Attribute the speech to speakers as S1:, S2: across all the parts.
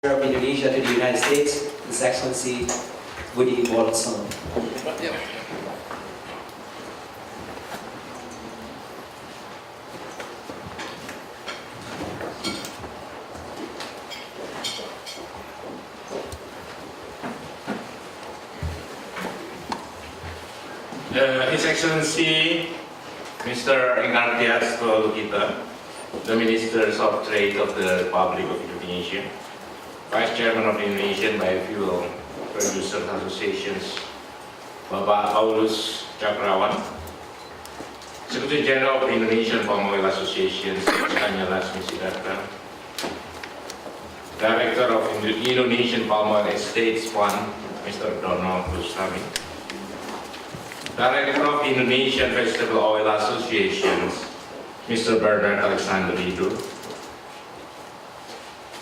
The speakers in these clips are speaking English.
S1: of Indonesia to the United States, His Excellency Budi Wallace.
S2: His Excellency Mr. Ignatius Lukita, the Ministers of Trade of the Republic of Indonesia, Vice Chairman of the Indonesian Biofuel Producers Associations, Bapak Paulus Cakrawan, Secretary General of the Indonesian Palm Oil Association, Kanya Lasmi Siddhartha, Director of the Indonesian Palm Oil Estates Fund, Mr. Dono Rustami, Director of the Indonesian Vegetable Oil Associations, Mr. Bernard Alexander Rido,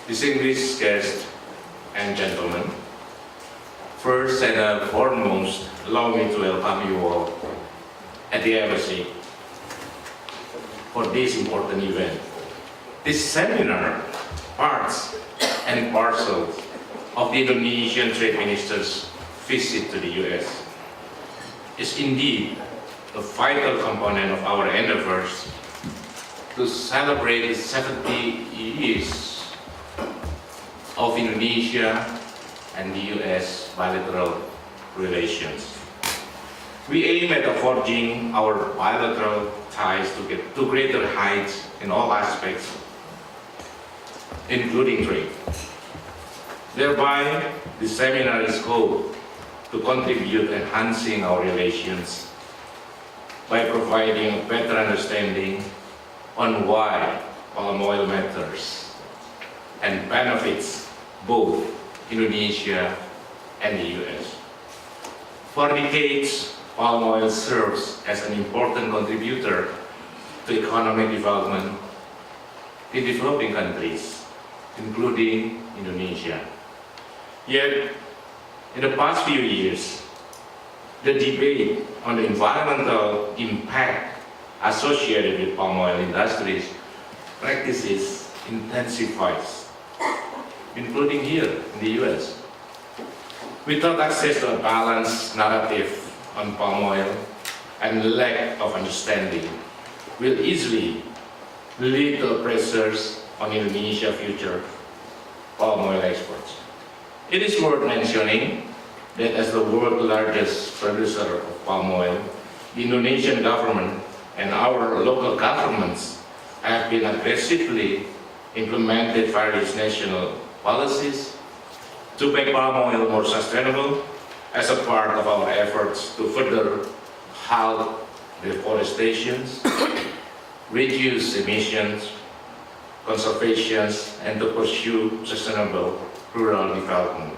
S2: distinguished guests and gentlemen, first and foremost, allow me to welcome you all at the embassy for this important event. This seminar, parts and parcels of the Indonesian Trade Minister's visit to the US, is indeed a vital component of our endeavors to celebrate the 70 years of Indonesia and the US bilateral relations. We aim at forging our bilateral ties to greater heights in all aspects, including trade. Thereby, the seminar is called to contribute enhancing our relations by providing a better understanding on why palm oil matters and benefits both Indonesia and the US. For decades, palm oil serves as an important contributor to economic development in developing countries, including Indonesia. Yet, in the past few years, the debate on the environmental impact associated with palm oil industries practices intensifies, including here in the US. Without access to a balanced narrative on palm oil and lack of understanding will easily lead to pressures on Indonesia's future palm oil exports. It is worth mentioning that as the world's largest producer of palm oil, the Indonesian government and our local governments have been aggressively implemented various national policies to make palm oil more sustainable as a part of our efforts to further halt deforestation, reduce emissions, conservation, and to pursue sustainable rural development.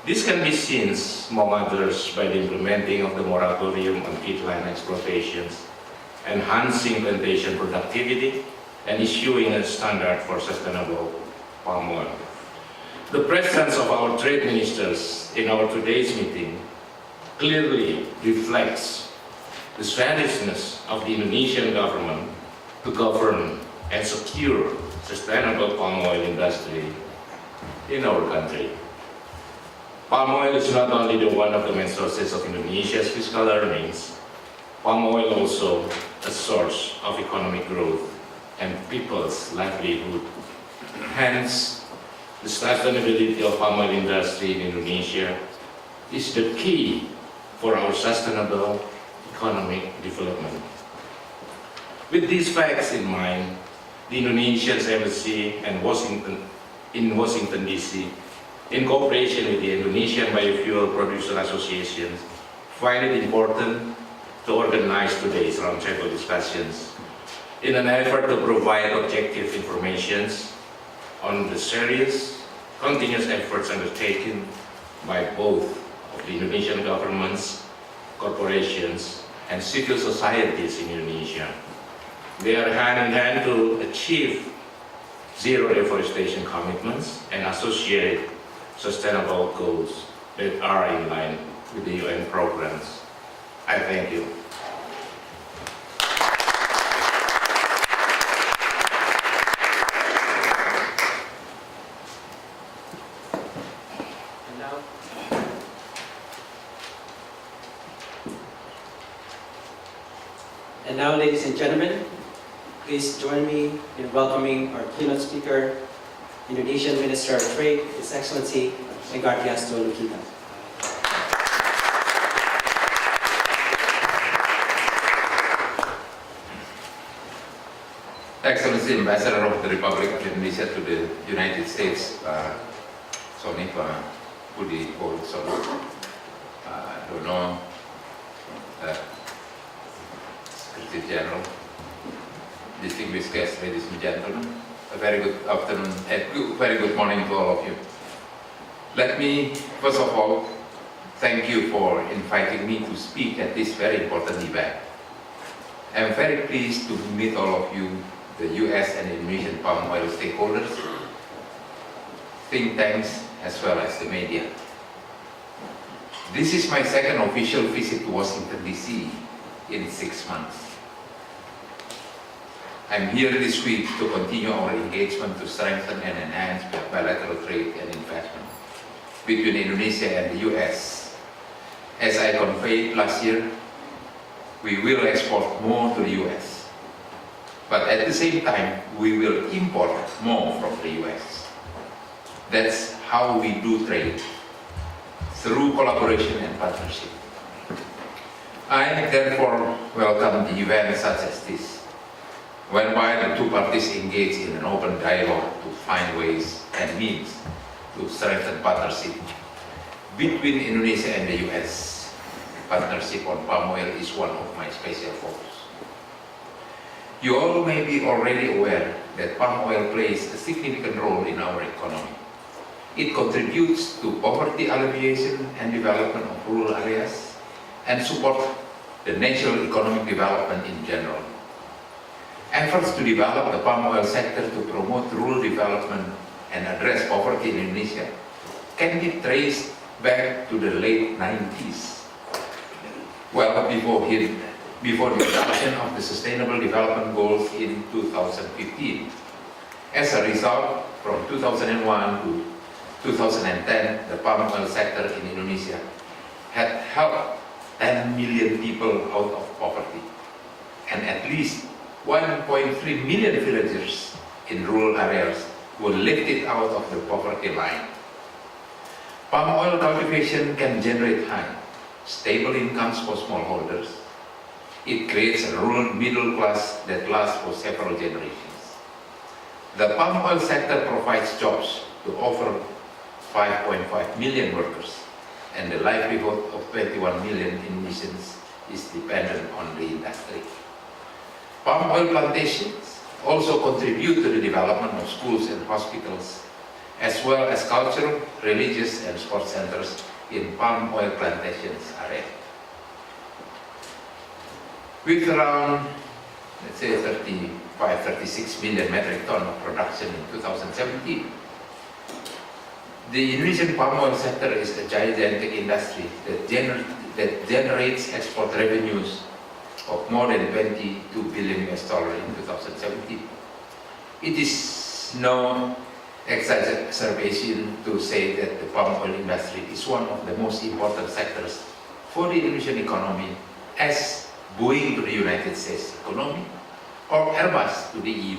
S2: This can be seen, among others, by the implementing of the moratorium on peatland exploitations, enhancing plantation productivity, and issuing a standard for sustainable palm oil. The presence of our trade ministers in our today's meeting clearly reflects the seriousness of the Indonesian government to govern and secure sustainable palm oil industry in our country. Palm oil is not only one of the main sources of Indonesia's fiscal earnings, palm oil also a source of economic growth and people's livelihood. Hence, the sustainability of palm oil industry in Indonesia is the key for our sustainable economic development. With these facts in mind, the Indonesian Embassy in Washington, D.C., in cooperation with the Indonesian Biofuel Producer Association, find it important to organize today's roundtable discussions in an effort to provide objective information on the serious, continuous efforts undertaken by both of the Indonesian governments, corporations, and civil societies in Indonesia. They are hand in hand to achieve zero deforestation commitments and associated sustainable goals that are in line with the UN programs. I thank you.
S1: And now, ladies and gentlemen, please join me in welcoming our keynote speaker, Indonesian Minister of Trade, His Excellency Enggartiasto Lucita.
S3: Excellency Ambassador of the Republic of Indonesia to the United States, Sony Budi Wolsono, Dono, Secretary General, distinguished guests, ladies and gentlemen, a very good afternoon, very good morning to all of you. Let me, first of all, thank you for inviting me to speak at this very important event. I am very pleased to meet all of you, the US and Indonesian palm oil stakeholders, think tanks, as well as the media. This is my second official visit to Washington, D.C. in 6 months. I'm here this week to continue our engagement to strengthen and enhance bilateral trade and investment between Indonesia and the US. As I conveyed last year, we will export more to the US. But at the same time, we will import more from the US. That's how we do trade, through collaboration and partnership. I therefore welcome the event such as this, whereby the two parties engage in an open dialogue to find ways and means to strengthen partnership between Indonesia and the US. Partnership on palm oil is one of my special focus. You all may be already aware that palm oil plays a significant role in our economy. It contributes to poverty alleviation and development of rural areas and support the national economic development in general. Efforts to develop the palm oil sector to promote rural development and address poverty in Indonesia can be traced back to the late 90s. Well, before the adoption of the Sustainable Development Goals in 2015. As a result, from 2001 to 2010, the palm oil sector in Indonesia had helped 10 million people out of poverty, and at least 1.3 million villagers in rural areas were lifted out of the poverty line. Palm oil cultivation can generate high, stable incomes for smallholders. It creates a rural middle class that lasts for several generations. The palm oil sector provides jobs to over 5.5 million workers, and the livelihood of 21 million Indonesians is dependent on the industry. Palm oil plantations also contribute to the development of schools and hospitals, as well as cultural, religious, and sports centers in palm oil plantations area. With around, let's say, 36 million metric ton of production in 2017, the Indonesian palm oil sector is a gigantic industry that generates export revenues of more than $22 billion in 2017. It is no exaggeration to say that the palm oil industry is one of the most important sectors for the Indonesian economy, as Boeing to the United States economy, or Airbus to the EU.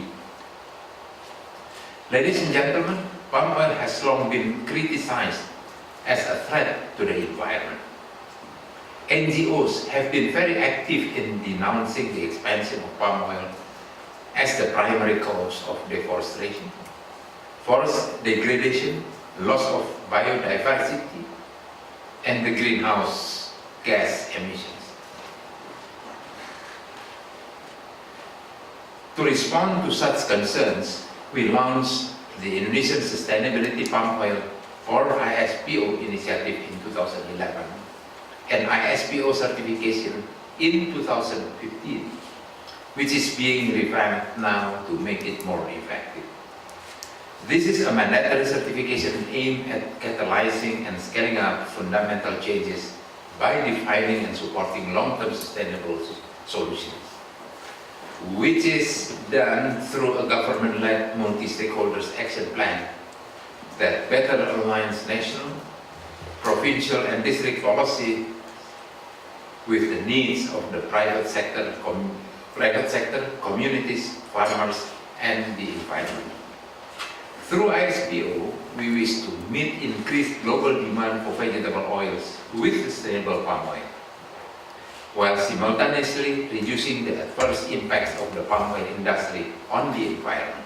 S3: Ladies and gentlemen, palm oil has long been criticized as a threat to the environment. NGOs have been very active in denouncing the expansion of palm oil as the primary cause of deforestation, forest degradation, loss of biodiversity, and the greenhouse gas emissions. To respond to such concerns, we launched the Indonesian Sustainability Palm Oil, or ISPO initiative in 2011, and ISPO certification in 2015, which is being revamped now to make it more effective. This is a mandatory certification aimed at catalyzing and scaling up fundamental changes by defining and supporting long-term sustainable solutions, which is done through a government-led multi-stakeholders action plan that better aligns national, provincial and district policy with the needs of the private sector, communities, farmers, and the environment. Through ISPO, we wish to meet increased global demand for vegetable oils with sustainable palm oil, while simultaneously reducing the adverse impacts of the palm oil industry on the environment.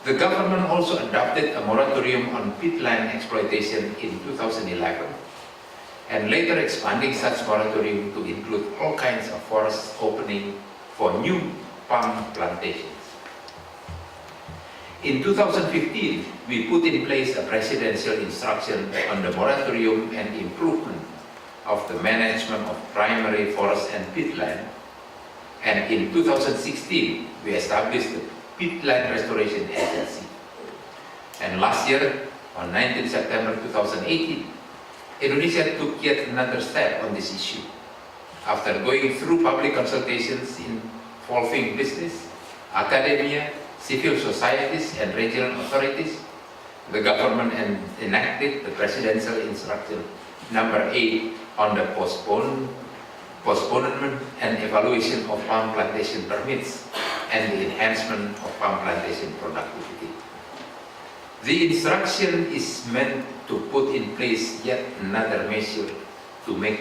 S3: The government also adopted a moratorium on peatland exploitation in 2011, and later expanding such moratorium to include all kinds of forest opening for new palm plantations. In 2015, we put in place a presidential instruction on the moratorium and improvement of the management of primary forest and peatland, and in 2016, we established the Peatland Restoration Agency. And last year, on 19 September 2018, Indonesia took yet another step on this issue. After going through public consultations involving business, academia, civil societies, and regional authorities, the government enacted the Presidential Instruction number 8 on the postponement and evaluation of palm plantation permits and the enhancement of palm plantation productivity. The instruction is meant to put in place yet another measure to make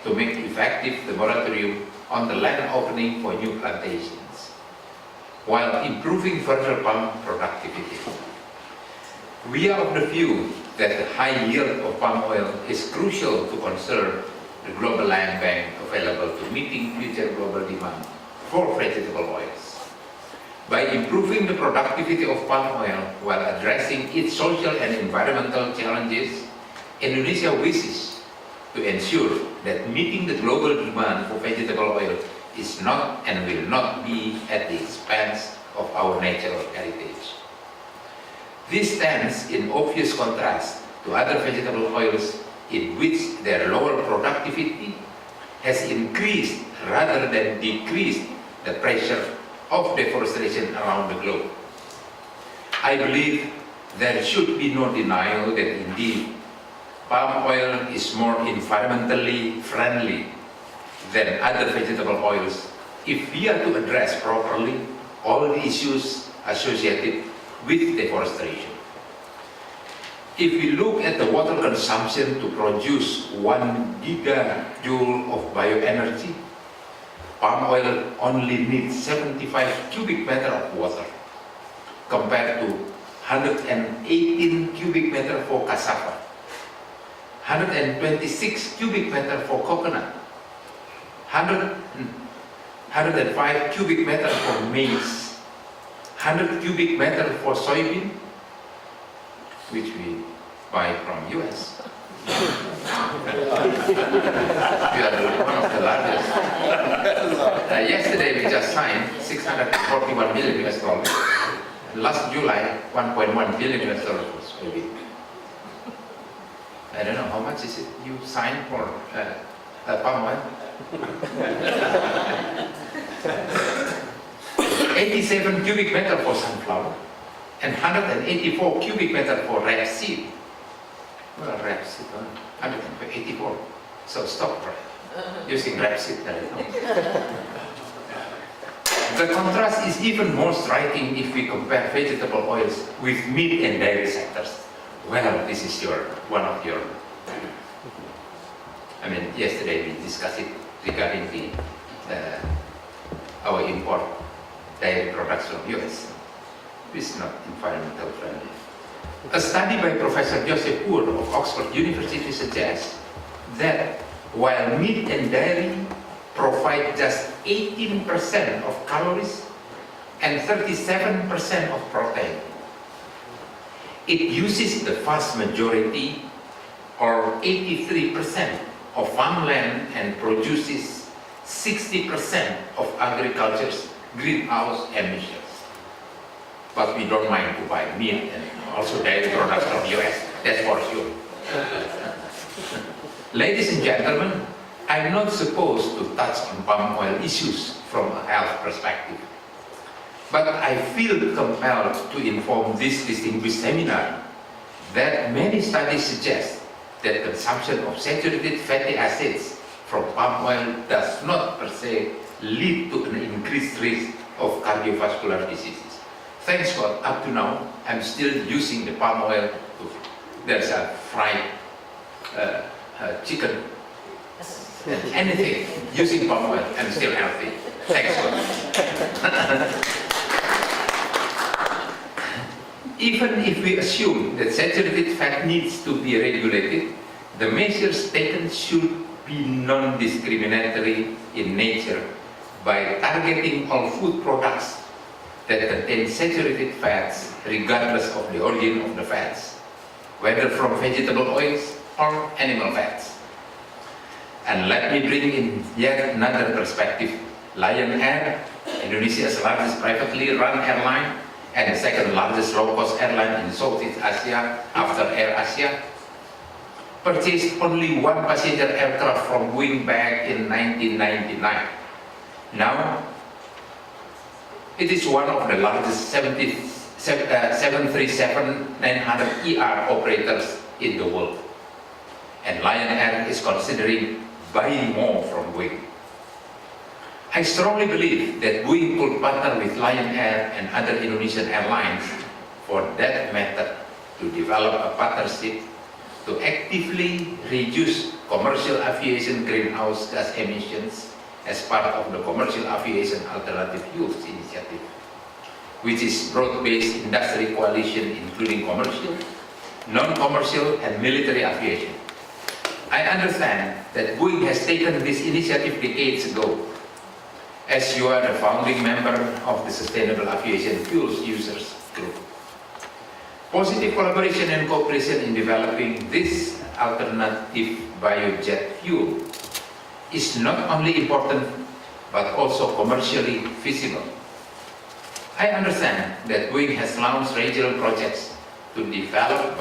S3: effective the moratorium on the land opening for new plantations, while improving further palm productivity. We are of the view that the high yield of palm oil is crucial to conserve the global land bank available to meeting future global demand for vegetable oils. By improving the productivity of palm oil while addressing its social and environmental challenges, Indonesia wishes to ensure that meeting the global demand for vegetable oil is not and will not be at the expense of our natural heritage. This stands in obvious contrast to other vegetable oils in which their lower productivity has increased rather than decreased the pressure of deforestation around the globe. I believe there should be no denial that indeed palm oil is more environmentally friendly than other vegetable oils if we are to address properly all the issues associated with deforestation. If we look at the water consumption to produce 1 gigajoule of bioenergy, palm oil only needs 75 cubic meter of water, compared to 118 cubic meter for cassava, 126 cubic meter for coconut, 105 cubic meter for maize, 100 cubic meter for soybean, which we buy from US. We are one of the largest. Yesterday we just signed $641 million US. Last July, $1.1 billion US for soybean. I don't know, how much is it you signed for palm oil? 87 cubic meter for sunflower and 184 cubic meter for rapeseed. Well, rapeseed, 184. So stop using rapeseed. The contrast is even more striking if we compare vegetable oils with meat and dairy sectors. Well, this is one of your. Yesterday we discussed it regarding our import dairy products from US. It's not environmental friendly. A study by Professor Joseph Poor of Oxford University suggests that while meat and dairy provide just 18% of calories and 37% of protein, it uses the vast majority, or 83%, of farmland and produces 60% of agriculture's greenhouse emissions. But we don't mind to buy meat and also dairy products from US, that's for sure. Ladies and gentlemen, I'm not supposed to touch on palm oil issues from a health perspective, but I feel compelled to inform this distinguished seminar that many studies suggest that consumption of saturated fatty acids from palm oil does not per se lead to an increased risk of cardiovascular diseases. Thanks God, up to now, I'm still using the palm oil. There's a fried chicken, anything using palm oil, I'm still healthy. Thanks God. Even if we assume that saturated fat needs to be regulated, the measures taken should be non-discriminatory in nature by targeting all food products that contain saturated fats regardless of the origin of the fats, whether from vegetable oils or animal fats. And let me bring in yet another perspective. Lion Air, Indonesia's largest privately run airline and the second largest low-cost airline in Southeast Asia after AirAsia, purchased only one passenger aircraft from Boeing back in 1999. Now, it is one of the largest 737-900ER operators in the world. And Lion Air is considering buying more from Boeing. I strongly believe that Boeing could partner with Lion Air and other Indonesian airlines, for that matter, to develop a partnership to actively reduce commercial aviation greenhouse gas emissions as part of the Commercial Aviation Alternative Fuels Initiative, which is broad-based industry coalition including commercial, non-commercial, and military aviation. I understand that Boeing has taken this initiative decades ago, as you are a founding member of the Sustainable Aviation Fuels Users Group. Positive collaboration and cooperation in developing this alternative biojet fuel is not only important, but also commercially feasible. I understand that Boeing has launched regional projects to develop